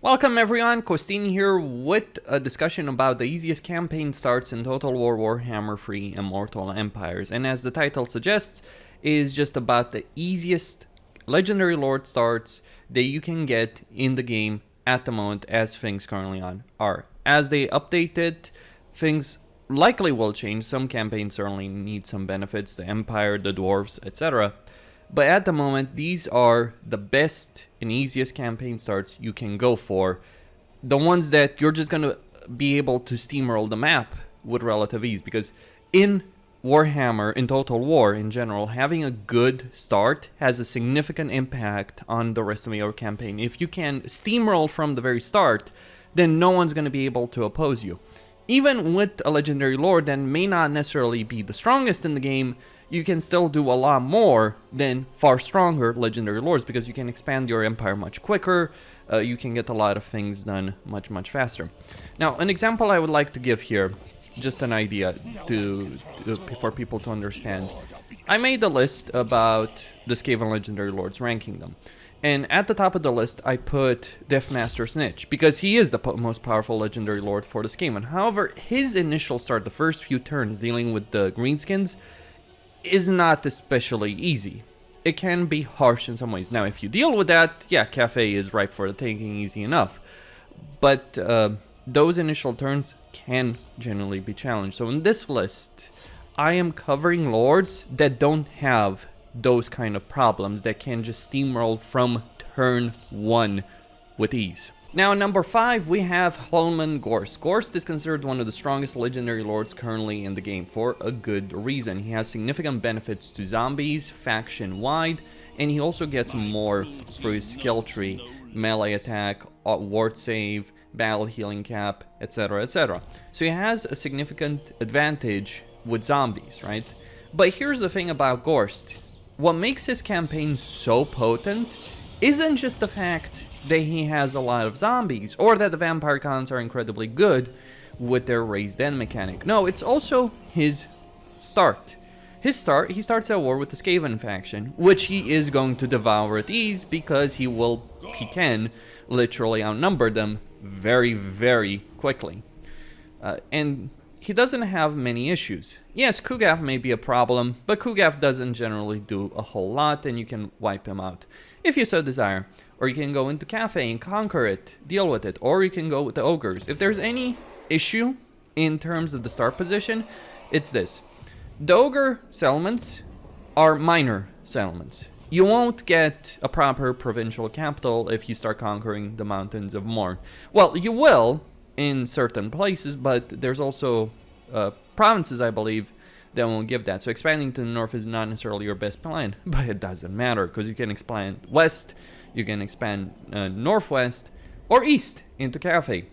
Welcome everyone, Costin here with a discussion about the easiest campaign starts in Total War Warhammer 3 Immortal Empires. And as the title suggests, is just about the easiest Legendary Lord starts that you can get in the game at the moment as things currently are. As they update it, things likely will change. Some campaigns certainly need some benefits, the Empire, the Dwarves, etc. But at the moment, these are the best and easiest campaign starts you can go for. The ones that you're just going to be able to steamroll the map with relative ease. Because in Warhammer, in Total War in general, having a good start has a significant impact on the rest of your campaign. If you can steamroll from the very start, then no one's going to be able to oppose you. Even with a Legendary Lord that may not necessarily be the strongest in the game, you can still do a lot more than far stronger Legendary Lords because you can expand your empire much quicker, you can get a lot of things done much faster. Now, an example I would like to give here, just an idea for people to understand. I made a list about the Skaven Legendary Lords, ranking them. And at the top of the list, I put Deathmaster Snitch, because he is the most powerful Legendary Lord for the Skaven. However, his initial start, the first few turns dealing with the Greenskins, is not especially easy. It can be harsh in some ways. Now, if you deal with that, yeah, Cafe is ripe for the taking, easy enough. But those initial turns can generally be challenged. So in this list, I am covering lords that don't have those kind of problems, that can just steamroll from turn 1 with ease. Now, number 5, we have Helman Ghorst. Ghorst is considered one of the strongest legendary lords currently in the game for a good reason. He has significant benefits to zombies, faction-wide, and he also gets more through his skill tree, melee attack, ward save, battle healing cap, etc, etc. So he has a significant advantage with zombies, right? But here's the thing about Ghorst. What makes his campaign so potent isn't just the fact that he has a lot of zombies, or that the vampire cons are incredibly good with their raised end mechanic. No, it's also his start. He starts at war with the Skaven faction, which he is going to devour at ease because he can literally outnumber them very quickly. And he doesn't have many issues. Yes, Kugaf may be a problem, but Kugaf doesn't generally do a whole lot, and you can wipe him out if you so desire. Or you can go into Cafe and conquer it, deal with it, or you can go with the Ogres. If there's any issue in terms of the start position, it's this. The Ogre settlements are minor settlements. You won't get a proper provincial capital if you start conquering the Mountains of Morn. Well, you will in certain places, but there's also provinces, I believe, that won't give that. So expanding to the north is not necessarily your best plan, but it doesn't matter because you can expand west, you can expand northwest or east into Cafe.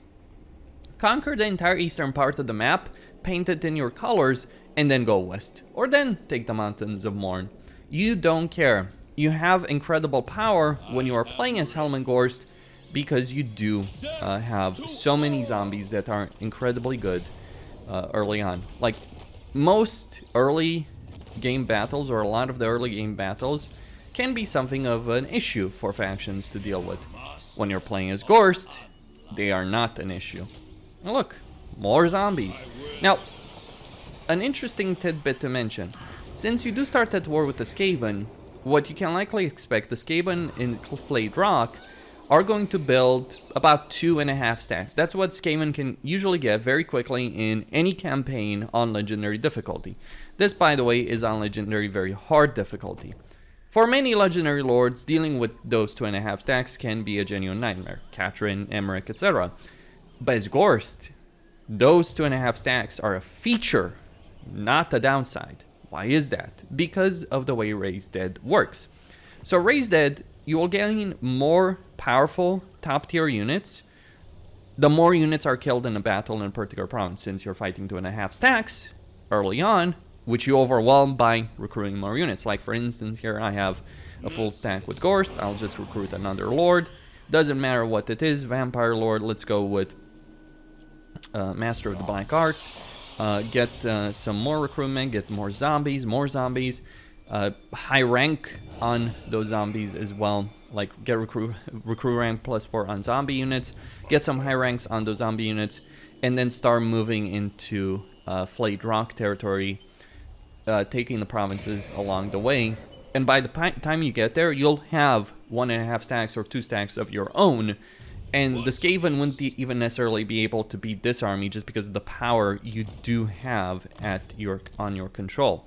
Conquer the entire eastern part of the map, paint it in your colors, and then go west. Or then take the Mountains of Morn. You don't care. You have incredible power when you are playing as Helman Ghorst because you do have so many zombies that are incredibly good early on. Like most early game battles, or a lot of the early game battles, can be something of an issue for factions to deal with. When you're playing as Ghorst, they are not an issue. Now look, more zombies. Now, an interesting tidbit to mention. Since you do start at war with the Skaven, what you can likely expect, the Skaven in Flayed Rock are going to build about 2.5 stacks. That's what Skaven can usually get very quickly in any campaign on Legendary difficulty. This, by the way, is on Legendary very hard difficulty. For many Legendary Lords, dealing with those 2.5 stacks can be a genuine nightmare. Katrin, Emmerich, etc. But as Ghorst, those 2.5 stacks are a feature, not a downside. Why is that? Because of the way Raised Dead works. So Raised Dead, you will gain more powerful top tier units the more units are killed in a battle in a particular province. Since you're fighting 2.5 stacks early on, which you overwhelm by recruiting more units. Like for instance, here I have a full stack with Ghorst. I'll just recruit another Lord. Doesn't matter what it is, Vampire Lord, let's go with Master of the Black Arts. Get some more recruitment, get more zombies, high rank on those zombies as well. like get recruit rank +4 on zombie units, get some high ranks on those zombie units, and then start moving into Flayed Rock territory, taking the provinces along the way. And by the time you get there, you'll have 1.5 stacks or 2 stacks of your own. And the Skaven wouldn't even necessarily be able to beat this army just because of the power you do have on your control.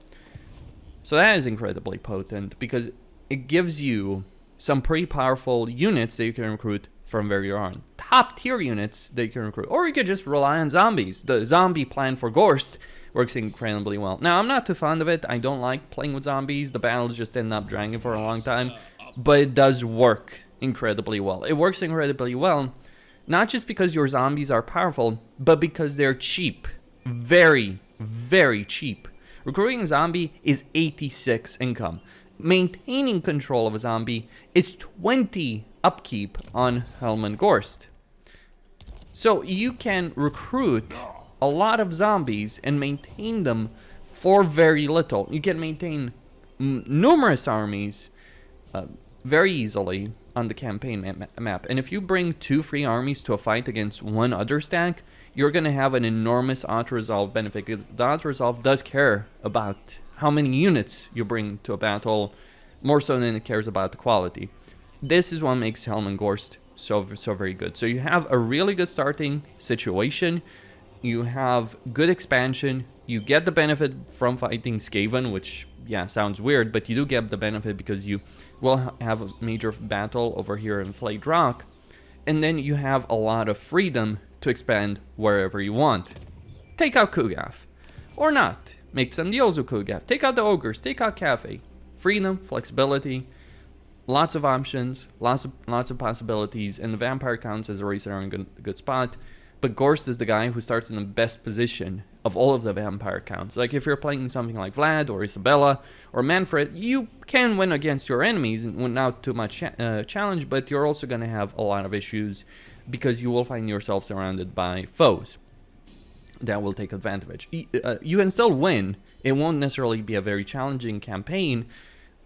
So that is incredibly potent because it gives you some pretty powerful units that you can recruit from where you're on. Top tier units that you can recruit. Or you could just rely on zombies. The zombie plan for Ghorst works incredibly well. Now, I'm not too fond of it. I don't like playing with zombies. The battles just end up dragging for a long time. But it does work incredibly well. It works incredibly well, not just because your zombies are powerful, but because they're cheap. Very, very cheap. Recruiting a zombie is 86 income. Maintaining control of a zombie is 20 upkeep on Helman Ghorst. So you can recruit a lot of zombies and maintain them for very little. You can maintain numerous armies very easily on the campaign map. And if you bring 2 free armies to a fight against one other stack, you're going to have an enormous auto-resolve benefit. The auto-resolve does care about how many units you bring to a battle, more so than it cares about the quality. This is what makes Helman Ghorst so very good. So you have a really good starting situation, you have good expansion, you get the benefit from fighting Skaven, which, yeah, sounds weird, but you do get the benefit because you will have a major battle over here in Flayed Rock, and then you have a lot of freedom to expand wherever you want. Take out Kugath, or not. Make some deals with Kugath. Take out the Ogres, take out Cafe. Freedom, flexibility, lots of options, lots of possibilities, and the Vampire counts as a racer in a good spot. But Ghorst is the guy who starts in the best position of all of the Vampire counts. Like if you're playing something like Vlad or Isabella or Manfred, you can win against your enemies without too much challenge, but you're also going to have a lot of issues because you will find yourself surrounded by foes that will take advantage. You can still win. It won't necessarily be a very challenging campaign,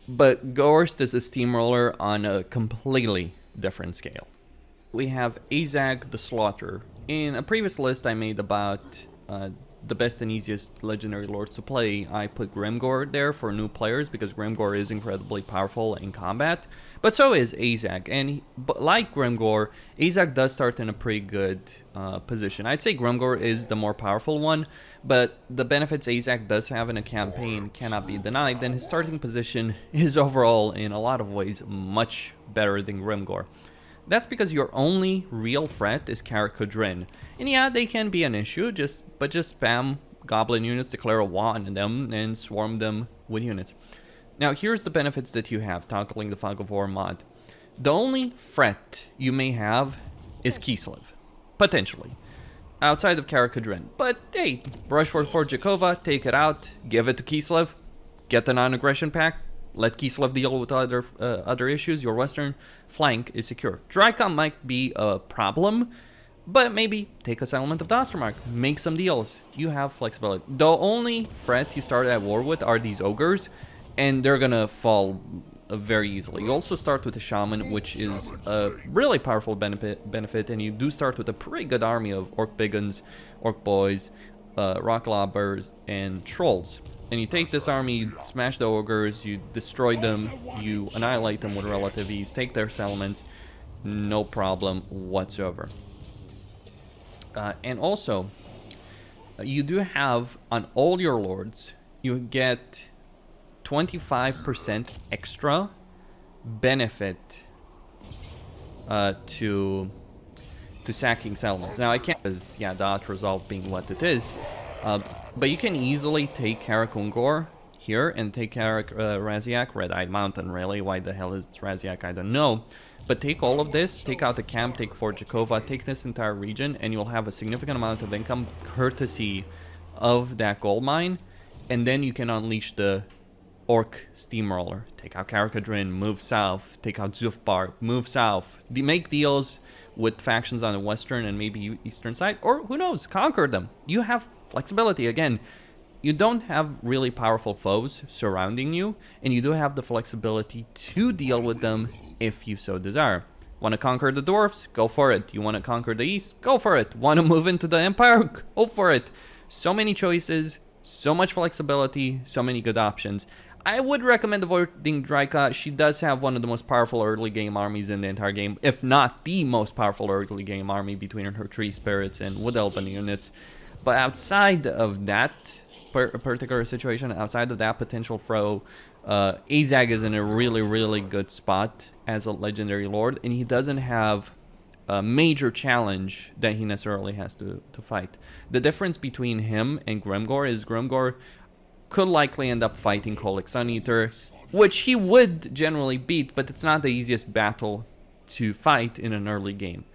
but Ghorst is a steamroller on a completely different scale. We have Azhgag the Slaughterer. In a previous list I made about the best and easiest legendary lords to play, I put Grimgor there for new players because Grimgor is incredibly powerful in combat, but so is Azhgag. And like Grimgor, Azhgag does start in a pretty good position. I'd say Grimgor is the more powerful one, but the benefits Azhgag does have in a campaign cannot be denied, and his starting position is overall in a lot of ways much better than Grimgor. That's because your only real threat is Karakhodrin. And yeah, they can be an issue, but just spam goblin units, declare a war on them, and swarm them with units. Now here's the benefits that you have toggling the Fog of War mod. The only threat you may have is Kislev, potentially, outside of Karakhodrin. But hey, rush for Jakova, take it out, give it to Kislev, get the non-aggression pact, let Kislev deal with other issues. Your western flank is secure. Drykon might be a problem, but maybe take a settlement of Dostermark. Make some deals. You have flexibility. The only threat you start at war with are these ogres, and they're gonna fall very easily. You also start with a shaman, which is a really powerful benefit, and you do start with a pretty good army of orc biggins, orc boys, rock lobbers, and trolls. And you take this army, you smash the ogres, you destroy them, you annihilate them with relative ease, take their settlements, no problem whatsoever. And also, you do have, on all your lords, you get 25% extra benefit to sacking settlements. Now I can't, because yeah, the auto-resolve being what it is, but you can easily take Karakungor here and take Raziak, Red-Eyed Mountain, really. Why the hell is Raziak? I don't know. But take all of this, take out the camp, take Fort Jakova, take this entire region, and you'll have a significant amount of income courtesy of that gold mine. And then you can unleash the Orc Steamroller. Take out Karakhodrin, move south, take out Zufbar, move south. Make deals with factions on the western and maybe eastern side, or who knows, conquer them. You have flexibility. Again, you don't have really powerful foes surrounding you, and you do have the flexibility to deal with them if you so desire. Want to conquer the dwarves? Go for it. You want to conquer the east? Go for it. Want to move into the empire? Go for it. So many choices, so much flexibility, so many good options. I would recommend avoiding Draika. She does have one of the most powerful early game armies in the entire game, if not the most powerful early game army between her tree spirits and wood elven units. But outside of that particular situation, outside of that potential throw, Azhgag is in a really good spot as a legendary lord, and he doesn't have a major challenge that he necessarily has to fight. The difference between him and Grimgor is Grimgor could likely end up fighting Kolic Suneater, which he would generally beat, but it's not the easiest battle to fight in an early game.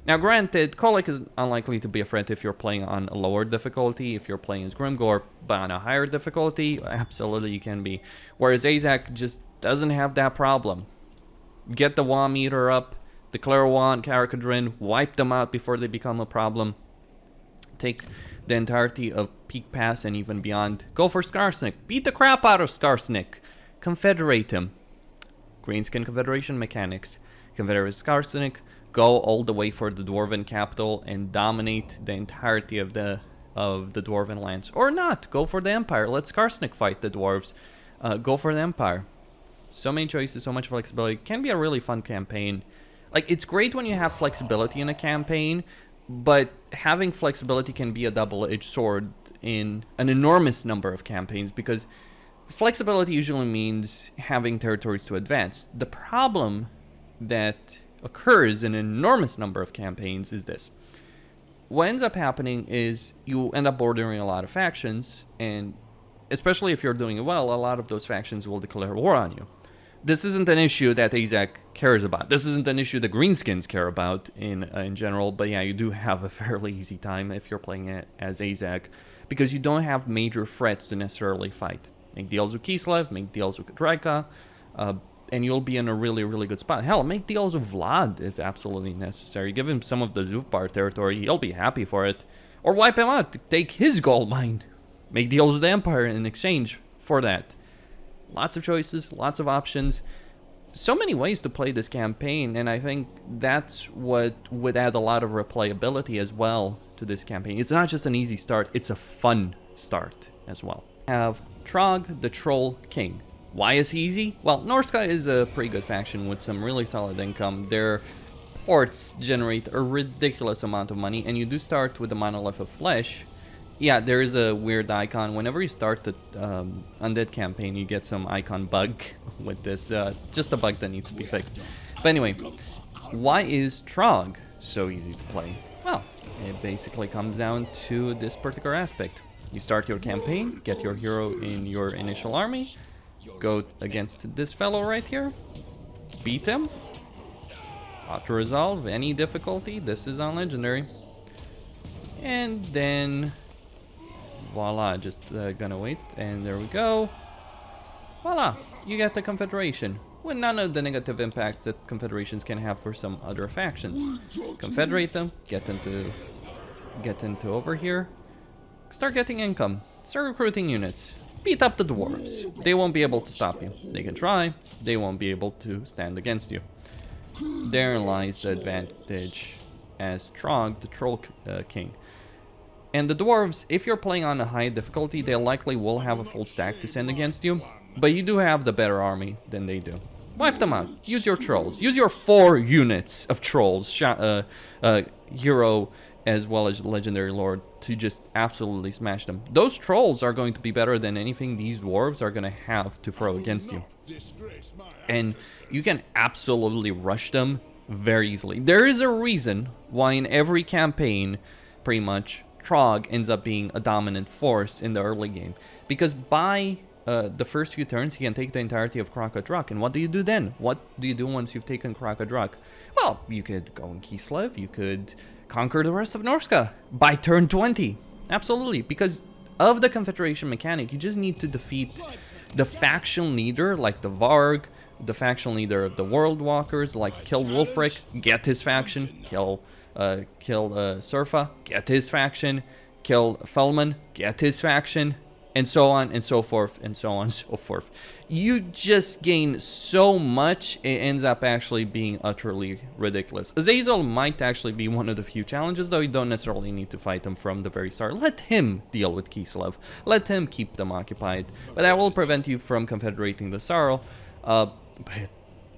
Now granted, Kolic is unlikely to be a threat if you're playing on a lower difficulty, if you're playing as Grimgor, but on a higher difficulty, absolutely you can be. Whereas Azhgag just doesn't have that problem. Get the Wa meter up, declare Wa and Karakadrin, wipe them out before they become a problem. Take the entirety of Peak Pass and even beyond. Go for Skarsnik. Beat the crap out of Skarsnik. Confederate him. Greenskin Confederation mechanics. Confederate Skarsnik. Go all the way for the Dwarven capital and dominate the entirety of the Dwarven lands. Or not. Go for the Empire. Let Skarsnik fight the Dwarves. Go for the Empire. So many choices, so much flexibility. Can be a really fun campaign. Like, it's great when you have flexibility in a campaign, but having flexibility can be a double-edged sword in an enormous number of campaigns, because flexibility usually means having territories to advance. The problem that occurs in an enormous number of campaigns is this. What ends up happening is you end up bordering a lot of factions, and especially if you're doing it well, a lot of those factions will declare war on you. This isn't an issue that Azhgag cares about. This isn't an issue that Greenskins care about in general, but yeah, you do have a fairly easy time if you're playing it as Azhgag, because you don't have major threats to necessarily fight. Make deals with Kislev, make deals with Draika, and you'll be in a really good spot. Hell, make deals with Vlad if absolutely necessary. Give him some of the Zufbar territory, he'll be happy for it. Or wipe him out, take his gold mine. Make deals with the Empire in exchange for that. Lots of choices, lots of options. So many ways to play this campaign, and I think that's what would add a lot of replayability as well to this campaign. It's not just an easy start, it's a fun start as well. Have Throgg, the Troll King. Why is he easy? Well, Norsca is a pretty good faction with some really solid income. Their ports generate a ridiculous amount of money, and you do start with the Monolith of Flesh. Yeah, there is a weird icon. Whenever you start the Undead campaign, you get some icon bug with this. Just a bug that needs to be fixed. But anyway, why is Throgg so easy to play? Well, it basically comes down to this particular aspect. You start your campaign, get your hero in your initial army, go against this fellow right here, beat him, auto-resolve any difficulty. This is on Legendary. And then voila, just gonna wait, and there we go. Voila, you get the Confederation, with none of the negative impacts that Confederations can have for some other factions. Confederate them, get into over here, start getting income, start recruiting units, beat up the dwarves. They won't be able to stop you. They can try, they won't be able to stand against you. Therein lies the advantage as Throgg, the Troll King. And the dwarves, if you're playing on a high difficulty, they likely will have a full stack to send against you, but you do have the better army than they do. Wipe them out. Use your trolls. Use your 4 units of trolls, hero as well as legendary lord, to just absolutely smash them. Those trolls are going to be better than anything these dwarves are going to have to throw against you. And you can absolutely rush them very easily. There is a reason why in every campaign, pretty much, Throgg ends up being a dominant force in the early game, because by the first few turns he can take the entirety of Kraka-Drak. And what do you do then? What do you do once you've taken Kraka-Drak? Well, you could go in Kislev, you could conquer the rest of Norsca by turn 20. Absolutely, because of the Confederation mechanic, you just need to defeat the faction leader like the Varg, the faction leader of the World Walkers, like kill Wulfric, get his faction, kill Surfa, get his faction, kill Helman, get his faction, and so on and so forth, and so on and so forth. You just gain so much, it ends up actually being utterly ridiculous. Azazel might actually be one of the few challenges, though you don't necessarily need to fight him from the very start. Let him deal with Kislev. Let him keep them occupied. But that will prevent you from confederating the Sorrow. But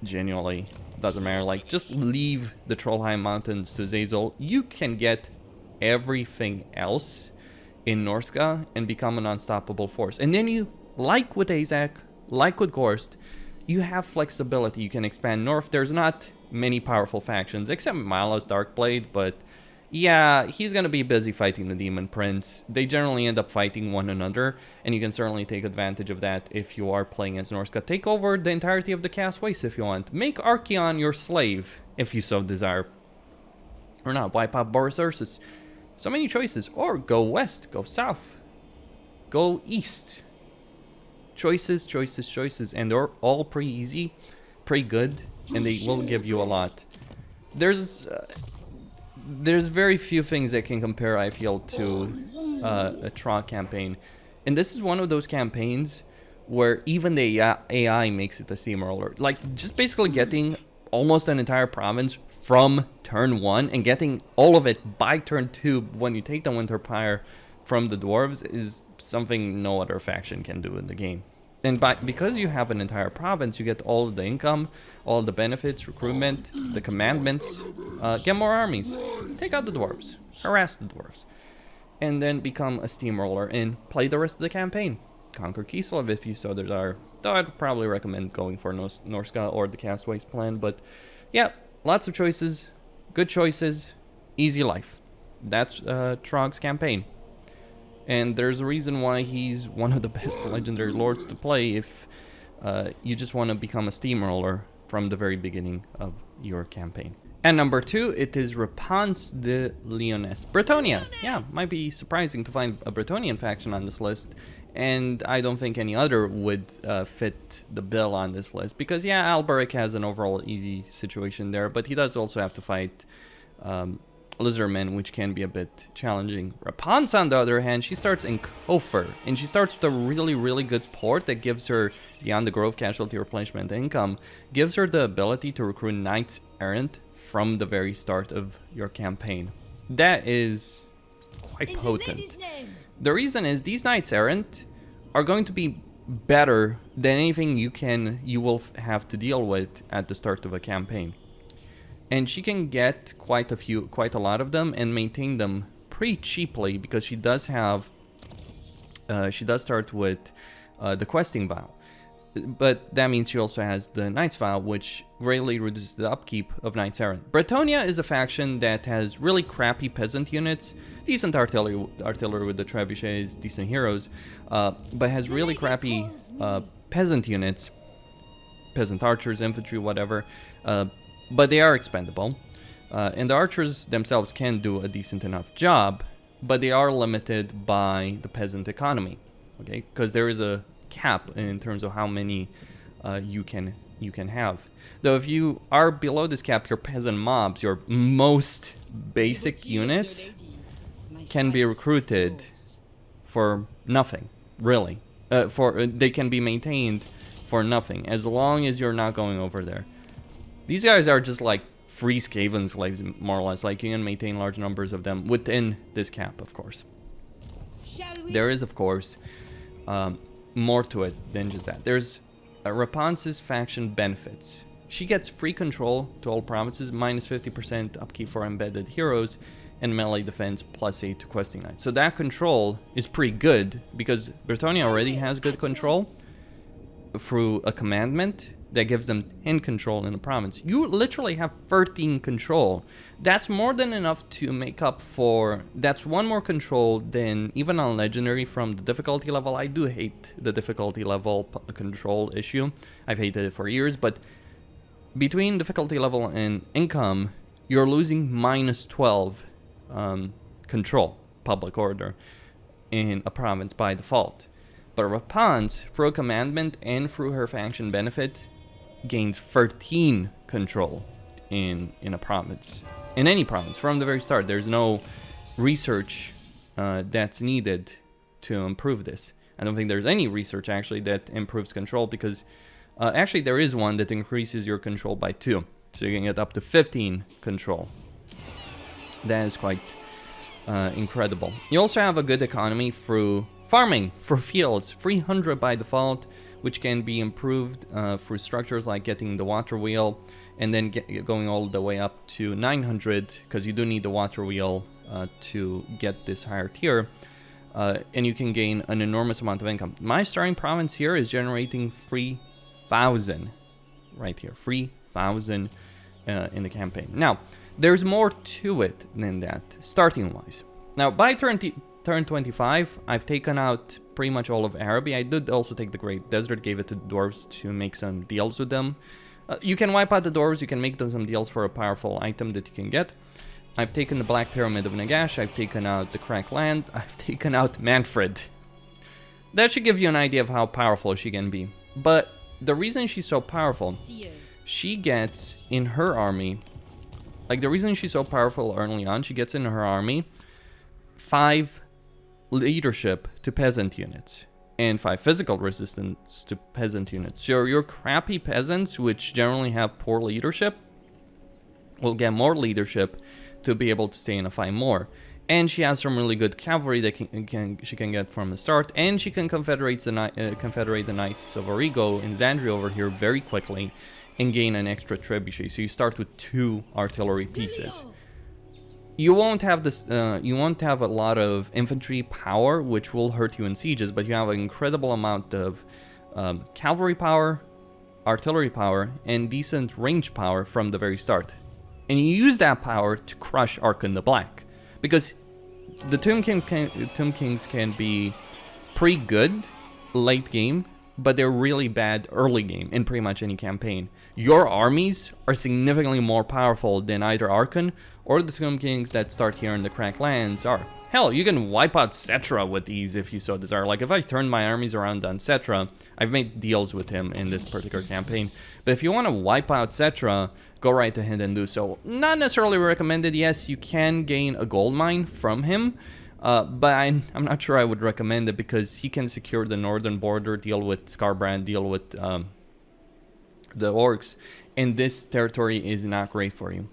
genuinely, doesn't matter. Like, just leave the Trollheim Mountains to Azazel. You can get everything else in Norsca and become an unstoppable force. And then you, like with Azhgag, like with Ghorst, you have flexibility. You can expand north. There's not many powerful factions, except Mala's Darkblade, but yeah, he's gonna be busy fighting the Demon Prince. They generally end up fighting one another, and you can certainly take advantage of that if you are playing as Norsca. Take over the entirety of the Chaos Waste if you want. Make Archaon your slave, if you so desire. Or not, wipe out Boris Ursus. So many choices. Or go west, go south, go east. Choices, choices, choices, and they're all pretty easy, pretty good, and they will give you a lot. There's very few things that can compare, I feel, to a Throgg campaign, and this is one of those campaigns where even the AI makes it a steamroller. Like, just basically getting almost an entire province from turn 1 and getting all of it by turn 2 when you take the Winterpire from the dwarves is something no other faction can do in the game. And because you have an entire province, you get all of the income, all the benefits, recruitment, the commandments, get more armies, take out the dwarves, harass the dwarves, and then become a steamroller and play the rest of the campaign. Conquer Kislev if you so desire. Though I'd probably recommend going for Norsca or the Chaos Waste plan, but yeah, lots of choices, good choices, easy life. That's Throgg's campaign. And there's a reason why he's one of the best legendary lords to play if you just want to become a steamroller from the very beginning of your campaign. And number 2, it is Repanse de Lyonesse. Bretonnia. Yeah, might be surprising to find a Bretonian faction on this list. And I don't think any other would fit the bill on this list. Because, yeah, Alberic has an overall easy situation there. But he does also have to fight Lizardmen, which can be a bit challenging. Repanse, on the other hand, she starts in Kofur, and she starts with a really, really good port that gives her, beyond the Grove casualty replenishment income, gives her the ability to recruit Knights Errant from the very start of your campaign. That is quite potent. The reason is these Knights Errant are going to be better than anything you will have to deal with at the start of a campaign. And she can get quite a lot of them and maintain them pretty cheaply because she does have, she does start with the questing vow. But that means she also has the Knight's Vow, which greatly reduces the upkeep of Knights Errant. Bretonnia is a faction that has really crappy peasant units, decent artillery with the trebuchets, decent heroes, but has really crappy peasant units, peasant archers, infantry, whatever. But they are expendable, and the archers themselves can do a decent enough job, but they are limited by the peasant economy, okay? Because there is a cap in terms of how many you can have. Though if you are below this cap, your peasant mobs, your most basic units, can be recruited for nothing, really. They can be maintained for nothing as long as you're not going over there. These guys are just like free Skaven slaves, more or less. Like, you can maintain large numbers of them within this cap, of course. There is, of course, more to it than just that. There's Repanse's faction benefits. She gets free control to all provinces, minus 50% upkeep for embedded heroes, and melee defense plus 8 to questing knights. So that control is pretty good because Bretonnia already has good control through a commandment that gives them 10 control in the province. You literally have 13 control. That's more than enough to make up for... That's one more control than even on legendary from the difficulty level. I do hate the difficulty level control issue. I've hated it for years, but between difficulty level and income, you're losing minus 12 control, public order, in a province by default. But Repanse, through a commandment and through her faction benefit, gains 13 control in a province, in any province from the very start. There's no research that's needed to improve this. I don't think there's any research actually that improves control, because actually there is one that increases your control by 2. So you can get up to 15 control. That is quite incredible. You also have a good economy through farming for fields, 300 by default, which can be improved through structures like getting the water wheel, and then going all the way up to 900, because you do need the water wheel to get this higher tier, and you can gain an enormous amount of income. My starting province here is generating 3,000 right here, 3,000 in the campaign. Now, there's more to it than that, starting wise. Now, by turn 25, I've taken out pretty much all of Araby. I did also take the Great Desert, gave it to the dwarves to make some deals with them. You can wipe out the dwarves, you can make them some deals for a powerful item that you can get. I've taken the Black Pyramid of Nagash, I've taken out the Cracked Land, I've taken out Manfred. That should give you an idea of how powerful she can be. But the reason she's so powerful, she gets in her army, like the reason she's so powerful early on, she gets in her army 5 leadership to peasant units and 5 physical resistance to peasant units. So your crappy peasants, which generally have poor leadership, will get more leadership to be able to stay in a fight more. And she has some really good cavalry that she can get from the start, and she can confederate the Knights of Origo in Xandria over here very quickly and gain an extra trebuchet. So you start with 2 artillery pieces. You won't have this. You won't have a lot of infantry power, which will hurt you in sieges, but you have an incredible amount of cavalry power, artillery power, and decent range power from the very start. And you use that power to crush Archaon the Black, because the Tomb Kings can be pretty good late game, but they're really bad early game in pretty much any campaign. Your armies are significantly more powerful than either Archaon or the Tomb Kings that start here in the Cracked Lands are. Hell, you can wipe out Cetra with these if you so desire. Like, if I turn my armies around on Cetra, I've made deals with him in this particular campaign. But if you want to wipe out Cetra, go right ahead and do so. Not necessarily recommended. Yes, you can gain a gold mine from him, but I'm not sure I would recommend it, because he can secure the northern border, deal with Scarbrand, deal with the orcs, and this territory is not great for you.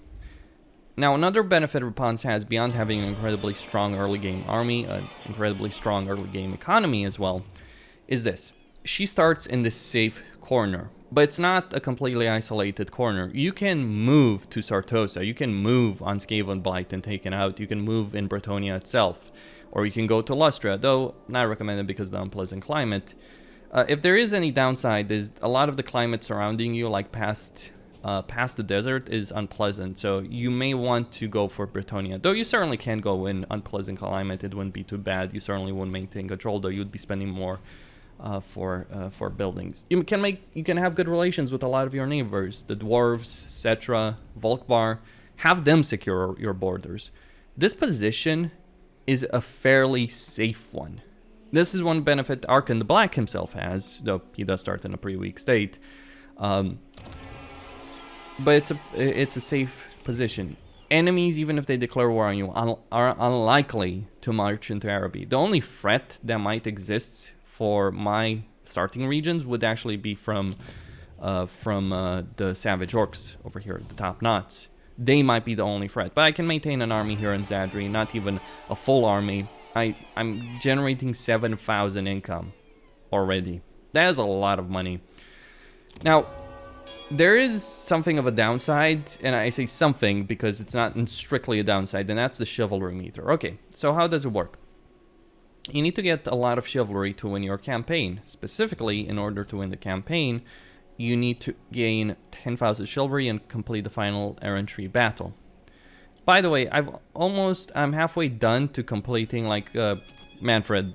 Now, another benefit Repanse has, beyond having an incredibly strong early game army, an incredibly strong early game economy as well, is this. She starts in this safe corner, but it's not a completely isolated corner. You can move to Sartosa, you can move on Skaven Blight and take it out, you can move in Bretonnia itself, or you can go to Lustra, though not recommended because of the unpleasant climate. If there is any downside, is a lot of the climate surrounding you, like past the desert, is unpleasant, so you may want to go for Bretonnia. Though you certainly can go in unpleasant climate, it wouldn't be too bad. You certainly wouldn't maintain control, though you'd be spending more for buildings. You can have good relations with a lot of your neighbors, the dwarves, Cetra, Volkbar. Have them secure your borders. This position is a fairly safe one. This is one benefit Archaon the Black himself has, though he does start in a pretty weak state. But it's a safe position. Enemies, even if they declare war on you, are unlikely to march into Araby. The only threat that might exist for my starting regions would actually be from the Savage Orcs over here at the top knots. They might be the only threat, but I can maintain an army here in Xandria, not even a full army. I'm generating 7,000 income already. That is a lot of money. Now, there is something of a downside, and I say something because it's not strictly a downside, and that's the chivalry meter. Okay, so how does it work? You need to get a lot of chivalry to win your campaign. Specifically, in order to win the campaign, you need to gain 10,000 chivalry and complete the final errantry battle. By the way, I'm halfway done to completing, like, Manfred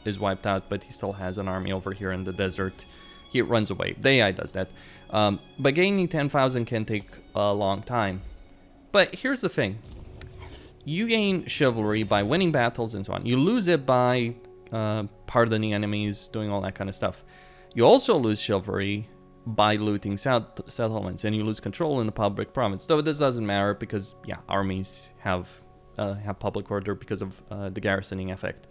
is wiped out, but he still has an army over here in the desert. He runs away. The AI does that. But gaining 10,000 can take a long time. But here's the thing. You gain chivalry by winning battles and so on. You lose it by pardoning enemies, doing all that kind of stuff. You also lose chivalry by looting settlements, and you lose control in the public province. Though this doesn't matter because, yeah, armies have public order because of the garrisoning effect.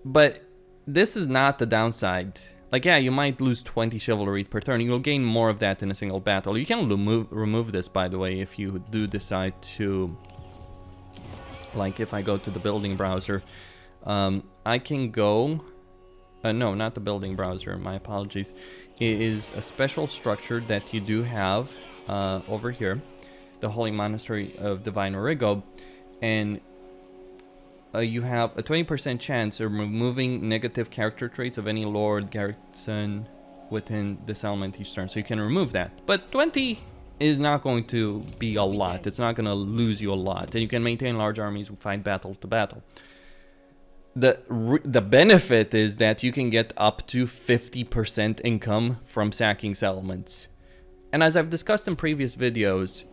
But this is not the downside. Like, yeah, you might lose 20 chivalry per turn. You'll gain more of that in a single battle. You can remove this, by the way, if you do decide to... Like, if I go to the building browser, I can go... no, not the building browser, my apologies. It is a special structure that you do have over here. The Holy Monastery of Divine Origo. And... you have a 20% chance of removing negative character traits of any lord garrison within this element each turn. So you can remove that. But 20 is not going to be a lot. It's not going to lose you a lot. And you can maintain large armies and fight battle to battle. The benefit is that you can get up to 50% income from sacking settlements. And as I've discussed in previous videos,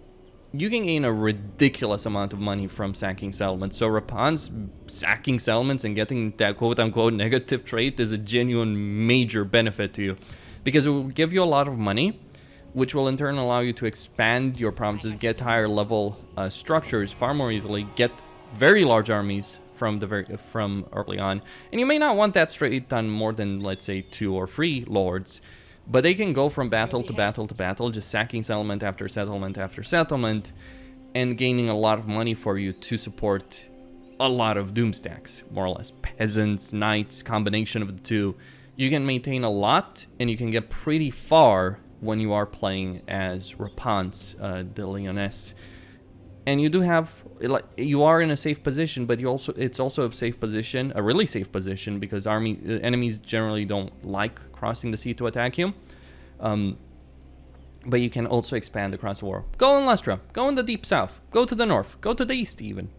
you can gain a ridiculous amount of money from sacking settlements. So Repanse sacking settlements and getting that quote-unquote negative trait is a genuine major benefit to you. Because it will give you a lot of money, which will in turn allow you to expand your provinces, get higher level structures far more easily, get very large armies from early on. And you may not want that straight on more than, let's say, 2 or 3 lords. But they can go from battle to battle to battle, just sacking settlement after settlement after settlement, and gaining a lot of money for you to support a lot of doom stacks, more or less. Peasants, knights, combination of the two. You can maintain a lot, and you can get pretty far when you are playing as Repanse, the Lyonesse. And you do have, like, you are in a safe position, but it's also a safe position, a really safe position, because enemies generally don't like crossing the sea to attack you. But you can also expand across the world. Go in Lustra, go in the deep south, go to the north, go to the east even.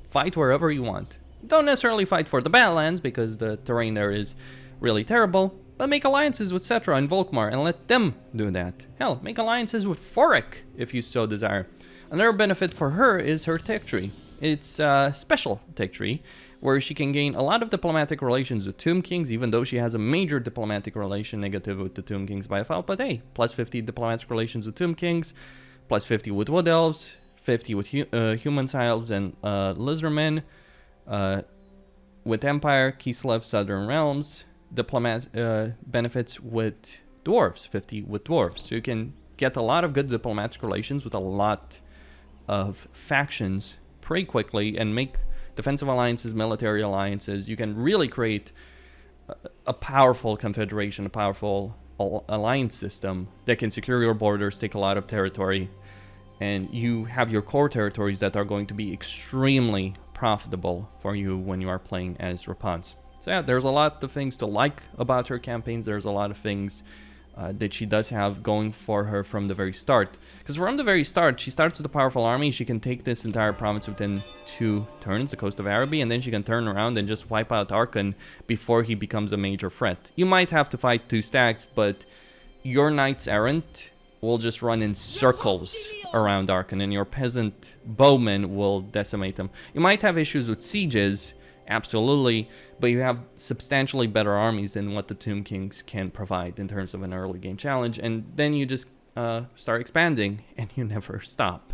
Fight wherever you want. Don't necessarily fight for the Badlands, because the terrain there is really terrible, but make alliances with Cetra and Volkmar and let them do that. Hell, make alliances with Forik if you so desire. Another benefit for her is her tech tree. It's a special tech tree where she can gain a lot of diplomatic relations with Tomb Kings, even though she has a major diplomatic relation negative with the Tomb Kings by default. But hey, plus 50 diplomatic relations with Tomb Kings, plus 50 with Wood Elves, 50 with Human Elves and Lizardmen, with Empire, Kislev, Southern Realms, benefits with Dwarves, 50 with Dwarves. So you can get a lot of good diplomatic relations with a lot of factions pretty quickly and make defensive alliances, military alliances. You can really create a powerful confederation, a powerful alliance system that can secure your borders, take a lot of territory, and you have your core territories that are going to be extremely profitable for you when you are playing as Repanse. So yeah, there's a lot of things to like about her campaigns. There's a lot of things that she does have going for her from the very start. Because from the very start, she starts with a powerful army. She can take this entire province within 2 turns, the coast of Araby, and then she can turn around and just wipe out Archaon before he becomes a major threat. You might have to fight 2 stacks, but your knights errant will just run in circles around Archaon, and your peasant bowmen will decimate them. You might have issues with sieges, absolutely, but you have substantially better armies than what the Tomb Kings can provide in terms of an early game challenge, and then you just start expanding and you never stop.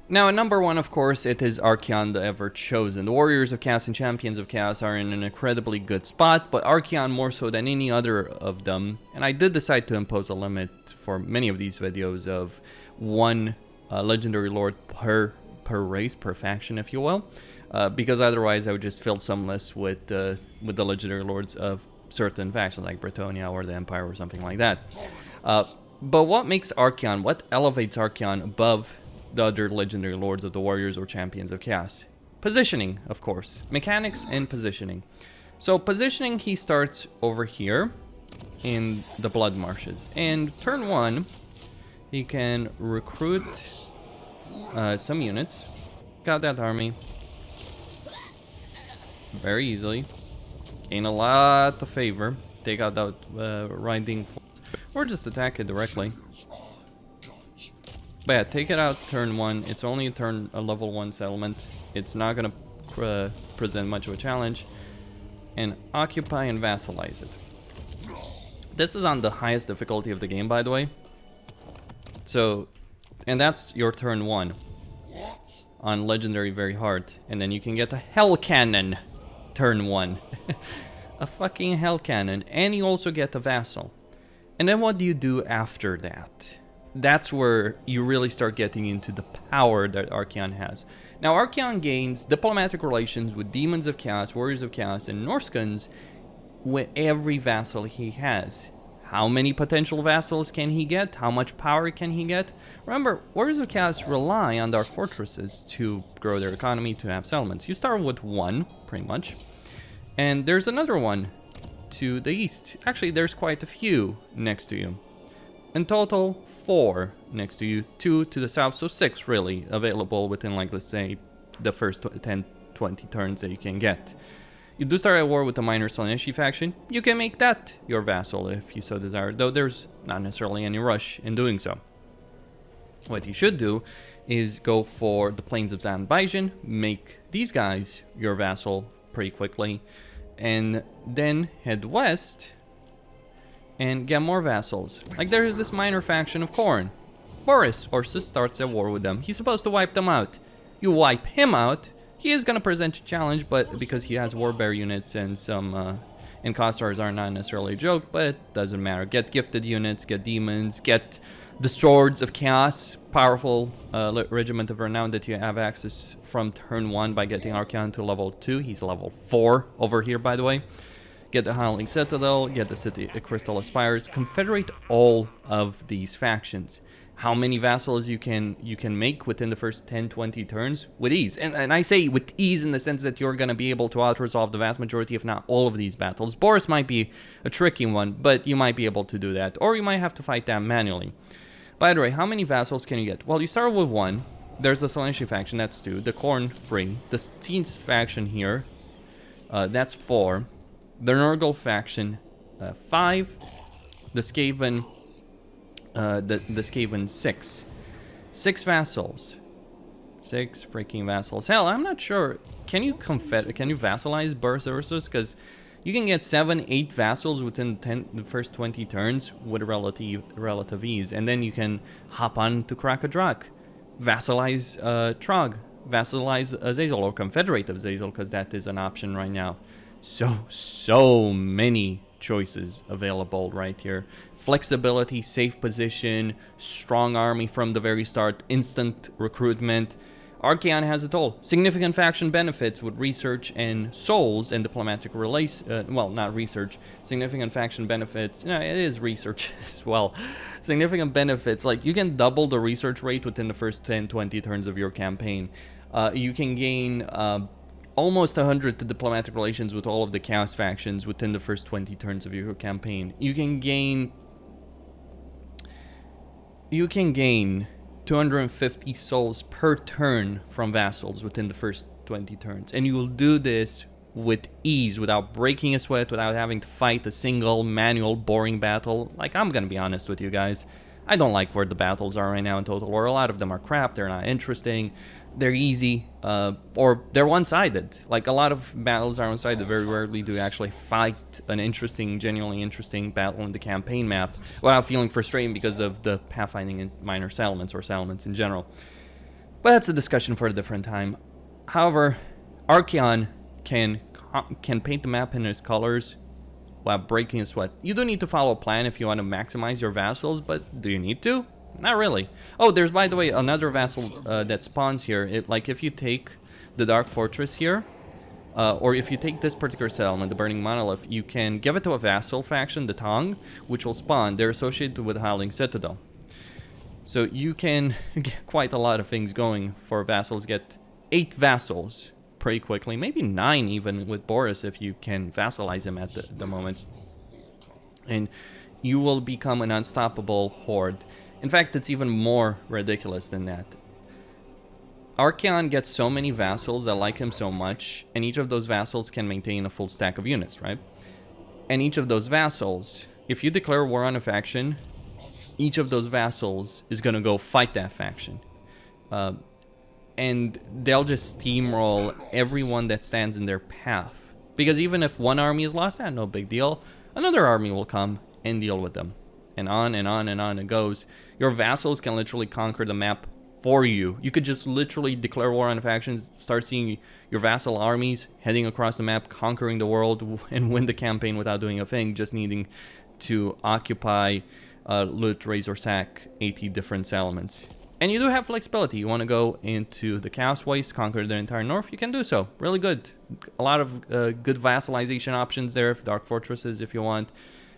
Now at number 1, of course, it is Archaon, the ever chosen. The Warriors of Chaos and Champions of Chaos are in an incredibly good spot, but Archaon more so than any other of them. And I did decide to impose a limit for many of these videos of 1 legendary lord per race, per faction, if you will. Because otherwise I would just fill some lists with the legendary lords of certain factions like Bretonnia or the Empire or something like that. But what makes Archaon, what elevates Archaon above the other legendary lords of the Warriors or Champions of Chaos? Positioning, of course. Mechanics and positioning. So positioning, he starts over here in the Blood Marshes. And turn 1, he can recruit some units. Got that army very easily. Gain a lot of favor. Take out that riding force. Or just attack it directly. But yeah, take it out turn 1. It's only a level 1 settlement. It's not going to present much of a challenge. And occupy and vassalize it. This is on the highest difficulty of the game, by the way. So, and that's your turn 1. On legendary very hard, and then you can get a Hell Cannon turn 1. a fucking hell cannon, and you also get a vassal. And then what do you do after that? That's where you really start getting into the power that Archaon has. Now, Archaon gains diplomatic relations with Demons of Chaos, Warriors of Chaos, and Norscans with every vassal he has. How many potential vassals can he get? How much power can he get? Remember, Warriors of Chaos rely on their fortresses to grow their economy, to have settlements. You start with one, pretty much. And there's another one to the east. Actually, there's quite a few next to you. In total, 4 next to you, 2 to the south, so 6 really available within, like, let's say, the first 10, 20 turns that you can get. You do start a war with the minor Lyonesse faction. You can make that your vassal if you so desire, though there's not necessarily any rush in doing so. What you should do is go for the Plains of Zanbaijin, make these guys your vassal pretty quickly, and then head west and get more vassals. Like, there's this minor faction of Khorne. Boris Ursus starts a war with them. He's supposed to wipe them out. You wipe him out, he is going to present a challenge, but because he has warbear units and some and Costars are not necessarily a joke, but it doesn't matter. Get gifted units, get demons, get the Swords of Chaos, powerful regiment of renown that you have access from turn 1 by getting Archaon to level 2. He's level 4 over here, by the way. Get the Howling Citadel, get the City Crystal Aspires, confederate all of these factions. How many vassals you can make within the first 10-20 turns with ease. And I say with ease in the sense that you're going to be able to out-resolve the vast majority, if not all of these battles. Boris might be a tricky one, but you might be able to do that. Or you might have to fight them manually. By the way, how many vassals can you get? Well, you start with 1. There's the Sinnelleos faction, that's 2. The Khorne, 3. The Steens faction here, that's 4. The Nurgle faction, 5. The Skaven, the Skaven, 6. 6 vassals. 6 freaking vassals. Hell, I'm not sure. Can you vassalize Boris Ursus? Because you can get 7, 8 vassals within the first 20 turns with relative ease, and then you can hop on to Krakadrak, vassalize Throgg, vassalize Azazel, or confederate of Azazel, because that is an option right now. So many choices available right here. Flexibility, safe position, strong army from the very start, instant recruitment. Archaon has it all. Significant faction benefits with research and souls and diplomatic relations. Well, not research. Significant faction benefits. No, it is research as well. Significant benefits. Like, you can double the research rate within the first 10-20 turns of your campaign. You can gain almost 100 to diplomatic relations with all of the Chaos factions within the first 20 turns of your campaign. You can gain 250 souls per turn from vassals within the first 20 turns. And you will do this with ease, without breaking a sweat, without having to fight a single manual boring battle. Like, I'm gonna be honest with you guys, I don't like where the battles are right now in Total War. A lot of them are crap, they're not interesting, they're easy, or they're one-sided. Like, a lot of battles are one-sided. Very rarely do you actually fight an interesting, genuinely interesting battle in the campaign map without feeling frustrating because of the pathfinding in minor settlements, or settlements in general. But that's a discussion for a different time. However, Archaon can paint the map in his colors without breaking a sweat. You do need to follow a plan if you want to maximize your vassals, but do you need to? Not really. Oh, there's, by the way, another vassal that spawns here. Like, if you take the Dark Fortress here, or if you take this particular settlement, the Burning Monolith, you can give it to a vassal faction, the Tong, which will spawn. They're associated with Howling Citadel. So you can get quite a lot of things going for vassals. Get 8 vassals pretty quickly, maybe 9 even with Boris if you can vassalize him at the moment. And you will become an unstoppable horde. In fact, it's even more ridiculous than that. Archaon gets so many vassals that like him so much, and each of those vassals can maintain a full stack of units, right? And each of those vassals, if you declare war on a faction, each of those vassals is going to go fight that faction. And they'll just steamroll everyone that stands in their path. Because even if one army is lost, no big deal. Another army will come and deal with them. And on and on and on it goes. Your vassals can literally conquer the map for you. You could just literally declare war on factions, start seeing your vassal armies heading across the map, conquering the world, and win the campaign without doing a thing, just needing to occupy, loot, raise, or sack 80 different settlements. And you do have flexibility. You want to go into the Chaos Waste, conquer the entire north, you can do so. Really good. A lot of good vassalization options there, Dark Fortresses if you want.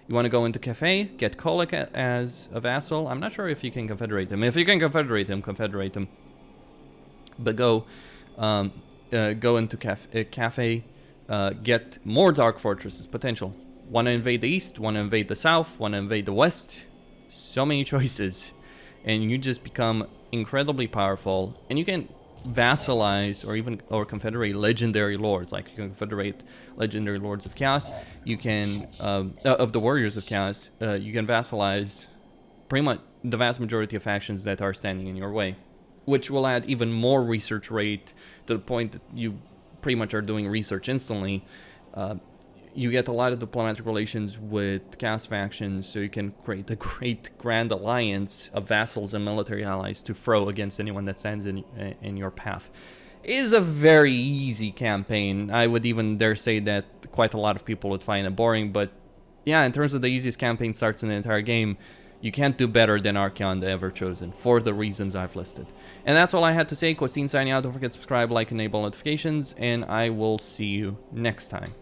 You want to go into Cafe, get Kolic as a vassal. I'm not sure if you can confederate him. If you can confederate him, confederate him. But go into Cafe, get more Dark Fortresses potential. Want to invade the east, want to invade the south, want to invade the west. So many choices. And you just become incredibly powerful. And you can vassalize or confederate legendary lords. Like you can confederate legendary lords of chaos. You can of the warriors of chaos. You can vassalize pretty much the vast majority of factions that are standing in your way, which will add even more research rate to the point that you pretty much are doing research instantly. You get a lot of diplomatic relations with chaos factions, so you can create a great grand alliance of vassals and military allies to throw against anyone that stands in your path. It is a very easy campaign. I would even dare say that quite a lot of people would find it boring, but yeah, in terms of the easiest campaign starts in the entire game, you can't do better than Archaon, the Ever Chosen, for the reasons I've listed. And that's all I had to say. Costin signing out. Don't forget to subscribe, like, enable notifications, and I will see you next time.